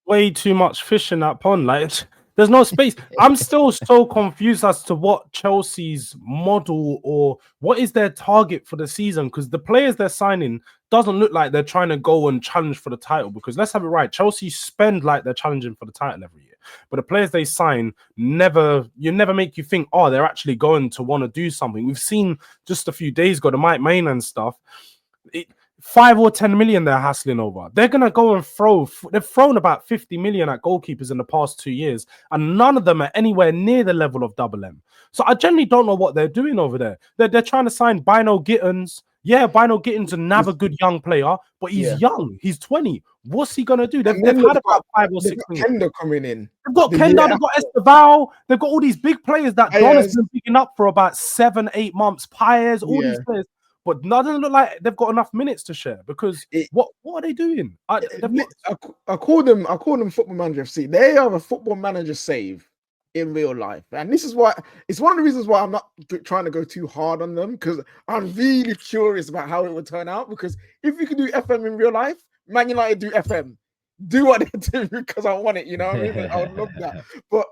way too much fish in that pond. Like, there's no space. I'm still so confused as to what Chelsea's model or what is their target for the season, because the players they're signing doesn't look like they're trying to go and challenge for the title. Because let's have it right, Chelsea spend like they're challenging for the title every year, but the players they sign never make you think, oh, they're actually going to want to do something. We've seen just a few days ago the Mike Maignan stuff. 5 or 10 million they're hassling over. They're gonna go and they've thrown about 50 million at goalkeepers in the past 2 years, and none of them are anywhere near the level of Double M. So I generally don't know what they're doing over there. They're trying to sign Bino Gittins. Yeah, Bino Gittins another good young player, but he's young. He's 20. What's he gonna do? They've had about 5 or 6 things. Kenda coming in. They've got Kenda, they've got Esteval, they've got all these big players that Don has been picking up for about 7-8 months. Paez, all these players. But it doesn't look like they've got enough minutes to share, because what are they doing? I call them Football Manager FC. They are a Football Manager save in real life, and this is why it's one of the reasons why I'm not trying to go too hard on them, because I'm really curious about how it would turn out. Because if you could do FM in real life, Man United do FM, do what they do, because I want it. You know what I mean? I would love that. But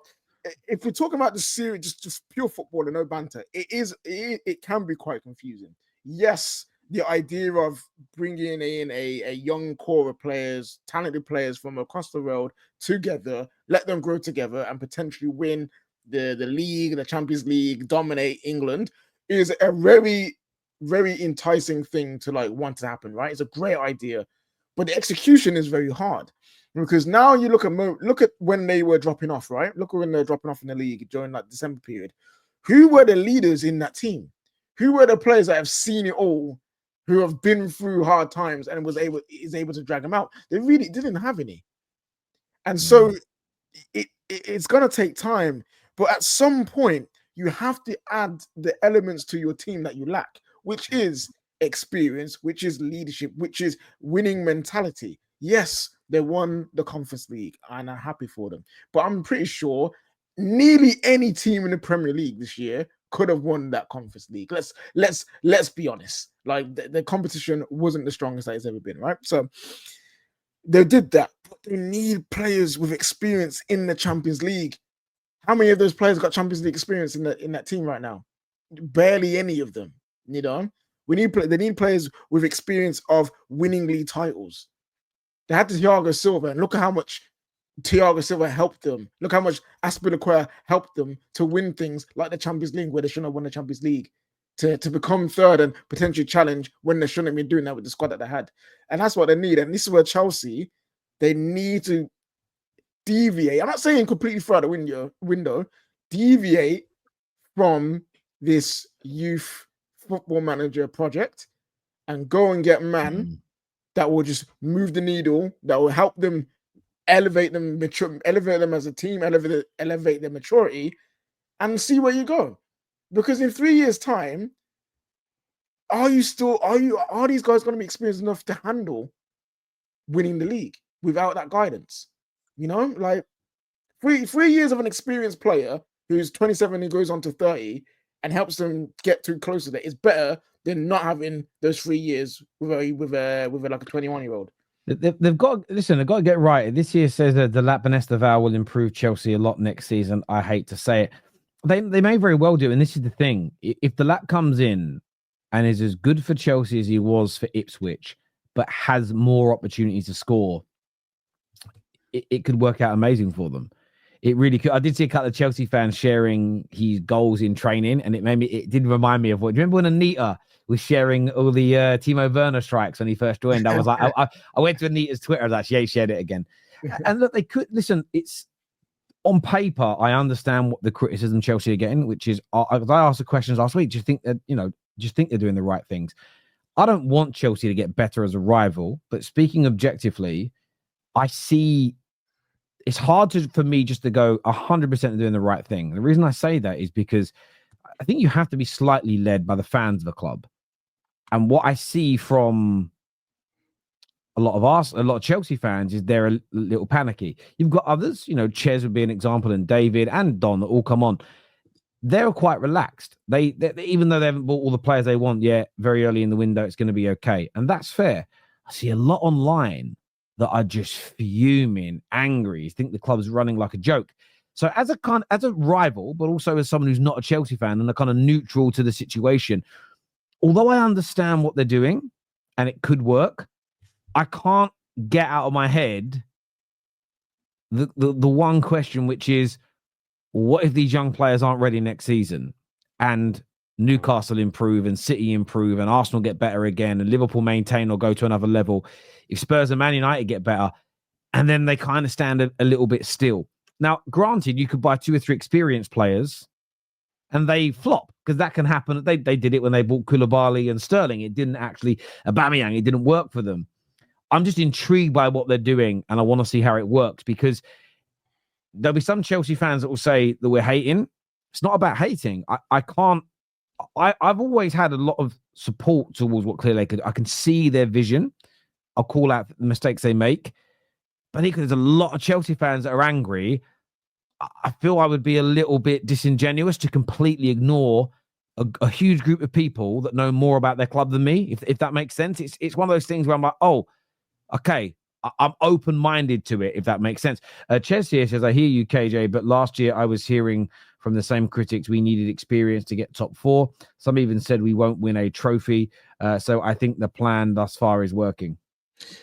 if we're talking about the series, just pure football and no banter, it can be quite confusing. Yes, the idea of bringing in a young core of players, talented players from across the world together, let them grow together and potentially win the league, the Champions League, dominate England, is a very, very enticing thing to like want to happen, right? It's a great idea, but the execution is very hard, because now you look at when they were dropping off, right? Look when they're dropping off in the league during that December period. Who were the leaders in that team? Who were the players that have seen it all, who have been through hard times and is able to drag them out? They really didn't have any. And so it's going to take time. But at some point, you have to add the elements to your team that you lack, which is experience, which is leadership, which is winning mentality. Yes, they won the Conference League, and I'm happy for them. But I'm pretty sure nearly any team in the Premier League this year could have won that Conference League. Let's be honest. Like the competition wasn't the strongest that it's ever been, right? So they did that, but they need players with experience in the Champions League. How many of those players got Champions League experience in that team right now? Barely any of them. You know, they need players with experience of winning league titles. They had Thiago Silva, and look at how much Thiago Silva helped them. Look how much Aspilicueta helped them to win things like the Champions League, where they shouldn't have won the Champions League, to become third and potentially challenge when they shouldn't have been doing that with the squad that they had. And that's what they need. And this is where Chelsea, they need to deviate. I'm not saying completely throw out the window, deviate from this youth football manager project and go and get man that will just move the needle, that will help them elevate them as a team, elevate their maturity, and see where you go. Because in 3 years' time, are these guys going to be experienced enough to handle winning the league without that guidance? You know, like 3 years of an experienced player who's 27 and goes on to 30 and helps them get too close to that is better than not having those 3 years with a like a 21-year-old. They've got to get right. This year says that the Lat Esteval will improve Chelsea a lot next season. I hate to say it. They may very well do, and this is the thing. If the Lat comes in and is as good for Chelsea as he was for Ipswich, but has more opportunities to score, it could work out amazing for them. It really could. I did see a couple of Chelsea fans sharing his goals in training, and it did remind me of what. Do you remember when Anita was sharing all the Timo Werner strikes when he first joined? I was like, I went to Anita's Twitter. I was like, she shared it again. And look, they could listen. It's on paper. I understand what the criticism Chelsea are getting, which is I asked the questions last week. Do you think that they're doing the right things? I don't want Chelsea to get better as a rival, but speaking objectively, I see. It's hard for me just to go 100% doing the right thing. The reason I say that is because I think you have to be slightly led by the fans of the club. And what I see from a lot of Chelsea fans is they're a little panicky. You've got others, Ches would be an example, and David and Don that all come on. They're quite relaxed. They even though they haven't bought all the players they want yet, very early in the window, it's going to be okay. And that's fair. I see a lot online that are just fuming, angry, think the club's running like a joke. So as a rival, but also as someone who's not a Chelsea fan and a kind of neutral to the situation, although I understand what they're doing and it could work, I can't get out of my head the one question, which is, what if these young players aren't ready next season and Newcastle improve and City improve and Arsenal get better again and Liverpool maintain or go to another level? If Spurs and Man United get better and then they kind of stand a little bit still. Now, granted, you could buy 2 or 3 experienced players and they flop, because that can happen. They did it when they bought Koulibaly and Sterling. It didn't actually, Aubameyang, it didn't work for them. I'm just intrigued by what they're doing and I want to see how it works, because there'll be some Chelsea fans that will say that we're hating. It's not about hating. I've always had a lot of support towards what Clear Lake. I can see their vision. I'll call out the mistakes they make. But I think there's a lot of Chelsea fans that are angry. I feel I would be a little bit disingenuous to completely ignore a huge group of people that know more about their club than me, if that makes sense. It's one of those things where I'm like, oh, okay, I'm open-minded to it, if that makes sense. Ches here says, I hear you, KJ, but last year I was hearing from the same critics we needed experience to get top 4. Some even said we won't win a trophy. So I think the plan thus far is working.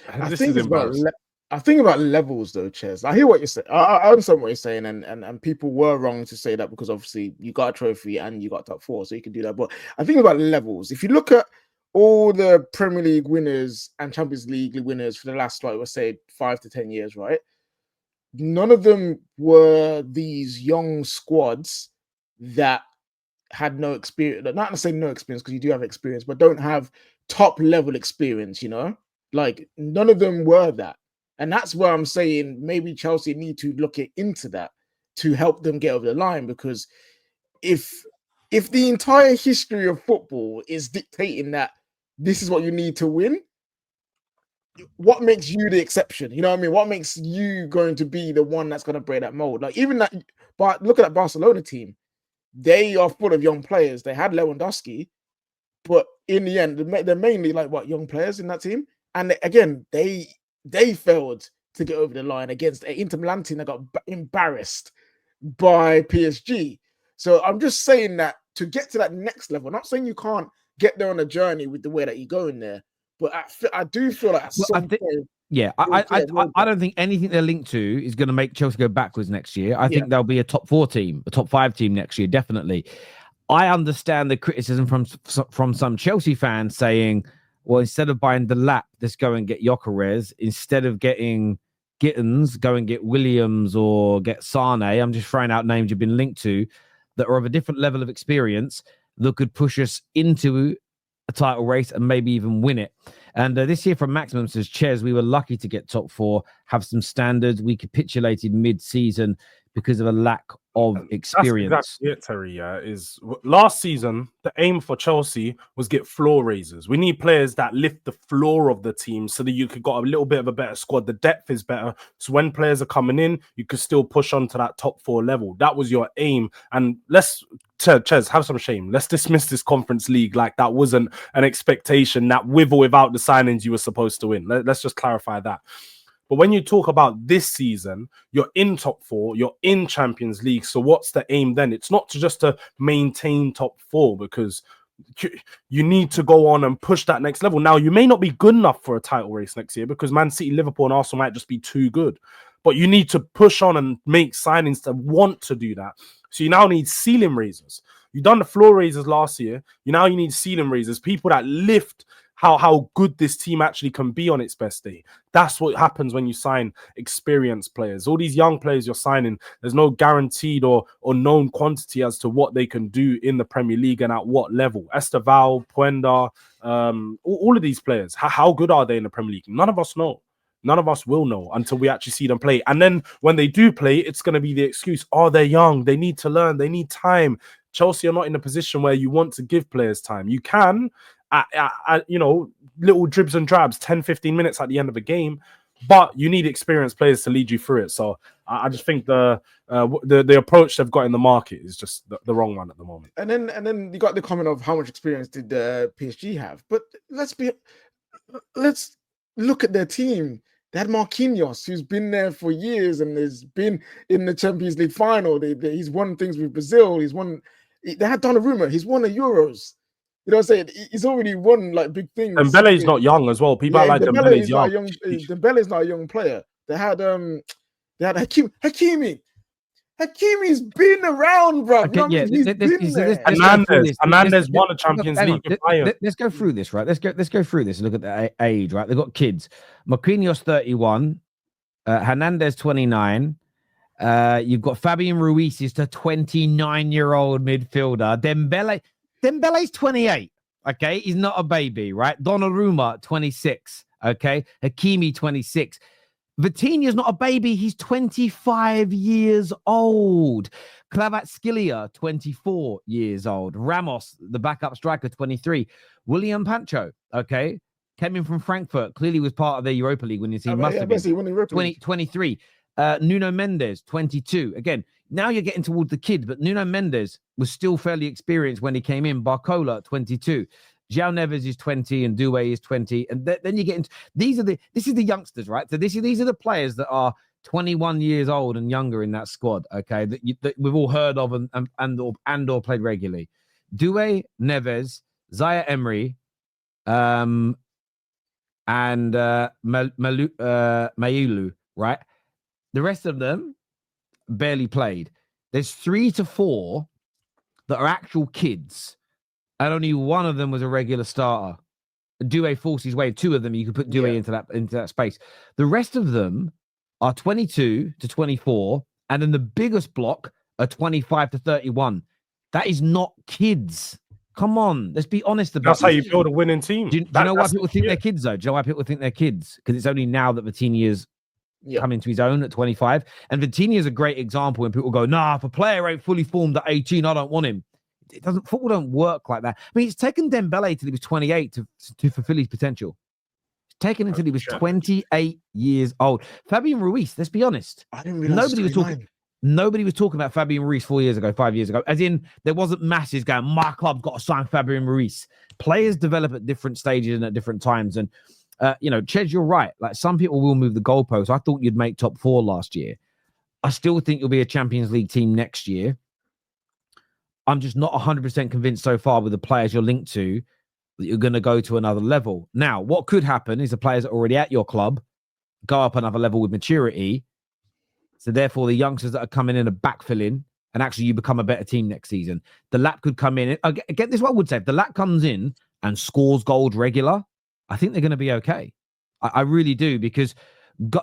I think about levels, though, Ches. I hear what you're saying. I understand what you're saying, and people were wrong to say that, because obviously you got a trophy and you got top 4, so you can do that. But I think about levels. If you look at all the Premier League winners and Champions League winners for the last, like, let's say 5 to 10 years, right? None of them were these young squads that had no experience. Not to say no experience, because you do have experience, but don't have top level experience, you know? Like, none of them were that. And that's where I'm saying maybe Chelsea need to look into that to help them get over the line, because if the entire history of football is dictating that this is what you need to win, what makes you the exception? You know what I mean? What makes you going to be the one that's going to break that mold? Like, even that, but look at that Barcelona team. They are full of young players. They had Lewandowski, but in the end, they're mainly like young players in that team. And again, they failed to get over the line against Inter Milan team that got embarrassed by PSG. So I'm just saying that to get to that next level, not saying you can't get there on a journey with the way that you're going there, but I do feel like I don't think anything they're linked to is going to make Chelsea go backwards next year. I think they'll be a top 4 team, a top 5 team next year, definitely. I understand the criticism from some Chelsea fans saying, well, instead of buying the lap, let's go and get Gyökeres. Instead of getting Gittins, go and get Williams or get Sane. I'm just throwing out names you've been linked to that are of a different level of experience that could push us into a title race and maybe even win it. And this year from Maximum says, Ches, we were lucky to get top 4, have some standards. We capitulated mid-season because of a lack of experience. That's exactly it, Terry. Is last season the aim for Chelsea was get floor raisers. We need players that lift the floor of the team so that you could got a little bit of a better squad. The depth is better, so when players are coming in, you could still push on to that top 4 level. That was your aim. And Ches, have some shame. Let's dismiss this Conference League like that wasn't an expectation that with or without the signings you were supposed to win. Let's just clarify that. But when you talk about this season, you're in top 4, you're in Champions League. So what's the aim then? It's not just to maintain top 4, because you need to go on and push that next level. Now, you may not be good enough for a title race next year because Man City, Liverpool and Arsenal might just be too good. But you need to push on and make signings to want to do that. So you now need ceiling raisers. You've done the floor raisers last year. You need ceiling raisers, people that lift how good this team actually can be on its best day. That's what happens when you sign experienced players. All these young players you're signing, there's no guaranteed or known quantity as to what they can do in the Premier League and at what level. Esteval, Puenda, all of these players, how good are they in the Premier League? None of us know. None of us will know until we actually see them play. And then when they do play, it's going to be the excuse, oh, they're young, they need to learn, they need time. Chelsea are not in a position where you want to give players time. You can, little dribs and drabs, 10, 15 minutes at the end of a game, but you need experienced players to lead you through it. So I just think the approach they've got in the market is just the wrong one at the moment. And then you got the comment of how much experience did PSG have, but let's look at their team. They had Marquinhos, who's been there for years and has been in the Champions League final. He's won things with Brazil. They had Donnarumma. He's won the Euros. You know what I'm saying? He's already won like big things. And Dembele's not young as well. People are like Dembele's young. Dembele's not a young player. They had Hakimi. Hakimi's been around, bro. Okay, yeah, Hernandez won a Champions League. Let's go through this, right? Let's go through this and look at the age, right? They've got kids. Marquinhos 31, Hernandez 29. You've got Fabian Ruiz is the 29-year-old midfielder. Dembele's 28. Okay, he's not a baby, right? Donnarumma 26. Okay, Hakimi 26. Vitinha's not a baby. He's 25 years old. Kvaratskhelia, 24 years old. Ramos, the backup striker, 23. William Pancho, okay, came in from Frankfurt. Clearly was part of the Europa League when he must have been. 23. Nuno Mendes, 22. Again, now you're getting towards the kid, but Nuno Mendes was still fairly experienced when he came in. Barcola, 22. João Neves is 20 and Doué is 20. And then you get into this is the youngsters, right? So these are the players that are 21 years old and younger in that squad, okay, that we've all heard of and or played regularly. Doué, Neves, Zaire Emery, and Mayulu, right? The rest of them barely played. There's 3 to 4 that are actual kids. And only one of them was a regular starter. Doué forced his way. 2 of them, you could put Doué into that space. The rest of them are 22 to 24, and then the biggest block are 25 to 31. That is not kids. Come on, let's be honest about That's how you build a winning team. Do you know why people think they're kids, though? Do you know why people think they're kids? Because it's only now that Vitinha's come into his own at 25. And Vitinha is a great example when people go, nah, if a player ain't fully formed at 18, I don't want him. Football don't work like that. I mean, it's taken Dembele till he was 28 to fulfill his potential. It's taken until he was 28 years old. Fabian Ruiz, let's be honest. I didn't realize nobody was talking about Fabian Ruiz 5 years ago. As in, there wasn't masses going, my club got to sign Fabian Ruiz. Players develop at different stages and at different times. And, Ched, you're right. Like, some people will move the goalposts. I thought you'd make top 4 last year. I still think you'll be a Champions League team next year. I'm just not 100% convinced so far with the players you're linked to that you're going to go to another level. Now, what could happen is the players that are already at your club go up another level with maturity. So therefore, the youngsters that are coming in are backfilling, and actually you become a better team next season. The Lap could come in. Again, this is what I would say. If the Lap comes in and scores gold regular, I think they're going to be okay. I really do, because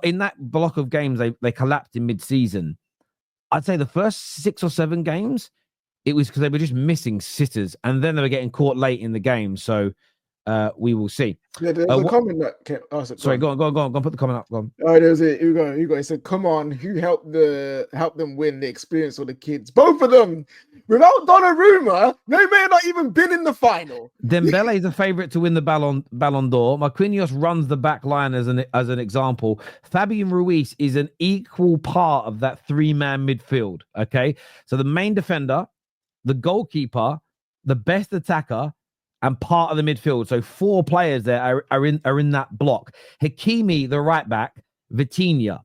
in that block of games, they collapsed in mid-season. I'd say the first 6 or 7 games, it was because they were just missing sitters, and then they were getting caught late in the game. So we will see. Yeah, there's a comment that came. Oh, sorry, go on. Put the comment up. Go on. Oh, there's it. You go. It said, "Come on, who helped them win the experience of the kids? Both of them. Without Donnarumma, they may not even been in the final." Dembele is a favorite to win the Ballon d'Or. Marquinhos runs the back line as an example. Fabian Ruiz is an equal part of that 3-man midfield. Okay, so the main defender, the goalkeeper, the best attacker, and part of the midfield. So 4 players there are in that block. Hakimi, the right back, Vitinha.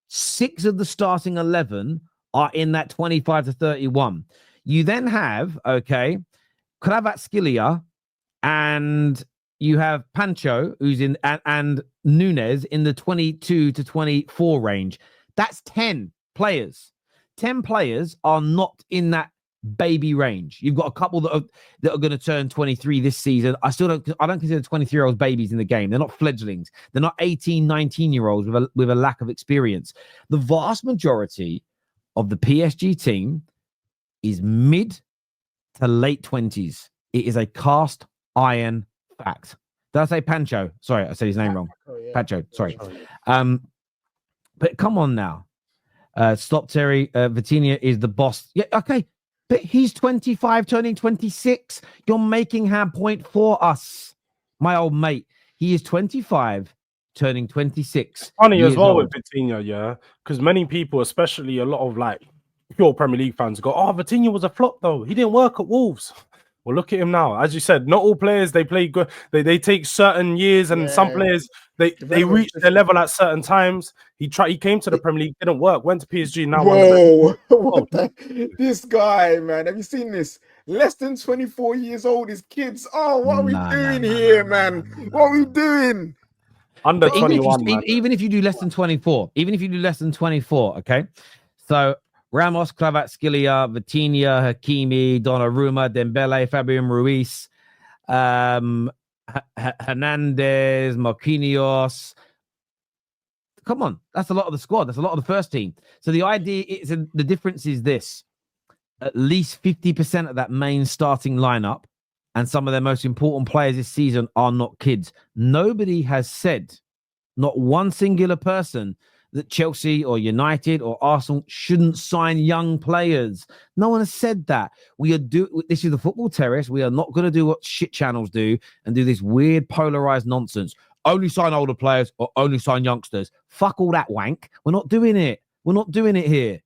6 of the starting 11 are in that 25 to 31. You then have, Kvaratskhelia, and you have Pancho, who's in, and Nunes in the 22 to 24 range. That's 10 players. 10 players are not in that baby range. You've got a couple that are going to turn 23 this season. I don't consider 23-year-olds babies in the game. They're not fledglings. They're not 18, 19-year-olds with a lack of experience. The vast majority of the PSG team is mid to late 20s. It is a cast iron fact. Did I say Pancho? Sorry, I said his name wrong. Pancho, sorry. But come on now. Stop, Terry. Vitinha is the boss. Yeah, okay. But he's 25, turning 26. You're making hand point for us, my old mate. He is 25, turning 26. Funny as well with Vitinha, yeah, because many people, especially a lot of like pure Premier League fans, go, "Oh, Vitinha was a flop though. He didn't work at Wolves." Well, look at him now. As you said, not all players they play good. They take certain years, and some players they Development reach their level at certain times. He came to the Premier League, didn't work. Went to PSG. Now, Whoa, what this guy, man. Have you seen this? Less than 24 years old, his kids. Oh, what are we doing here, man? What are we doing? Under 21, even if you do less than 24, okay? So Ramos, Kvaratskhelia, Vitinha, Hakimi, Donnarumma, Dembele, Fabian Ruiz, Hernandez, Marquinhos. Come on, that's a lot of the squad. That's a lot of the first team. So the idea is, the difference is this: at least 50% of that main starting lineup and some of their most important players this season are not kids. Nobody has said, not one singular person, that Chelsea or United or Arsenal shouldn't sign young players. No one has said that. This is the football terrace. We are not going to do what shit channels do and do this weird polarized nonsense. Only sign older players or only sign youngsters. Fuck all that wank. We're not doing it. We're not doing it here.